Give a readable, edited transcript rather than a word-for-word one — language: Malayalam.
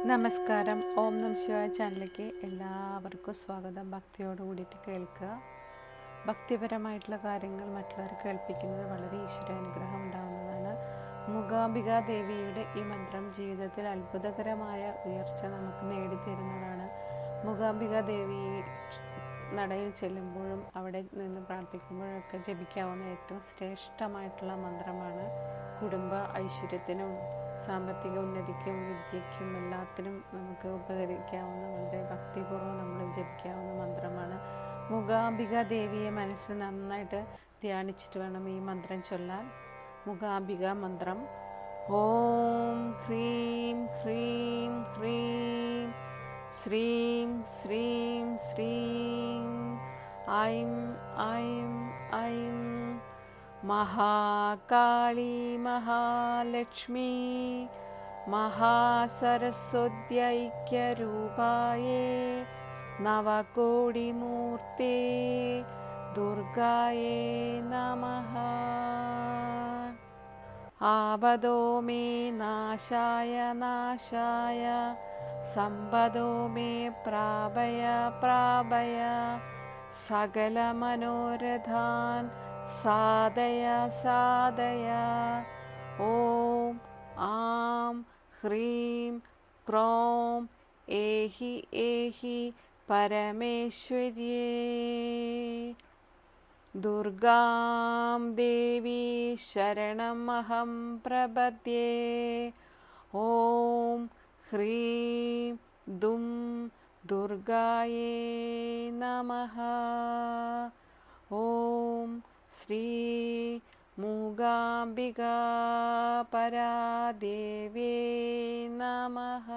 നമസ്കാരം. ഓം നം ശിവായ ചാനലിലേക്ക് എല്ലാവർക്കും സ്വാഗതം. ഭക്തിയോട് കൂടിയിട്ട് കേൾക്കുക. ഭക്തിപരമായിട്ടുള്ള കാര്യങ്ങൾ മറ്റുള്ളവർ കേൾപ്പിക്കുന്നത് വളരെ ഈശ്വരാനുഗ്രഹം ഉണ്ടാകുന്നതാണ്. മൂകാംബികാ ദേവിയുടെ ഈ മന്ത്രം ജീവിതത്തിൽ അത്ഭുതകരമായ ഉയർച്ച നമുക്ക് നേടിത്തരുന്നതാണ്. മൂകാംബികാ ദേവി നടയിൽ ചെല്ലുമ്പോഴും അവിടെ നിന്ന് പ്രാർത്ഥിക്കുമ്പോഴൊക്കെ ജപിക്കാവുന്ന ഏറ്റവും ശ്രേഷ്ഠമായിട്ടുള്ള മന്ത്രമാണ്. കുടുംബ ഐശ്വര്യത്തിനും സാമ്പത്തിക ഉന്നതിക്കും വിദ്യയ്ക്കും എല്ലാത്തിനും നമുക്ക് ഉപകരിക്കാവുന്ന വളരെ ഭക്തിപൂർവ്വം നമ്മൾ ജപിക്കാവുന്ന മന്ത്രമാണ്. മൂകാംബിക ദേവിയെ മനസ്സിൽ നന്നായിട്ട് ധ്യാനിച്ചിട്ട് വേണം ഈ മന്ത്രം ചൊല്ലാൻ. മൂകാംബിക മന്ത്രം: ഓം ഹ്രീം ഹ്രീം ഹ്രീം ശ്രീം ശ്രീം ശ്രീം ഐം ഐം ഐം മഹാകാളി മഹാലക്ഷ്മി മഹാസരസ്വത്യൈക്യരൂപായേ നവകോടിമൂർത്തേ ദുർഗായേ നമഃ. ആപദോ മേ നാശായ നാശായ സമ്പദോ മേ പ്രാപയ പ്രാപയ സകലമനോരഥാൻ സാധയ സാധയ. ഓം ആം ഹ്രീം ക്രോം ഏഹി ഏഹി പരമേശ്വര്യേ. ദുർഗാം ദേവി ശരണമഹം പ്രപദ്യേ. ഓം ഹ്രീം ദും ദുർഗായേ നമഃ. ഓം ശ്രീ മൂകാംബികാ പരാദേവ്യേ നമഃ.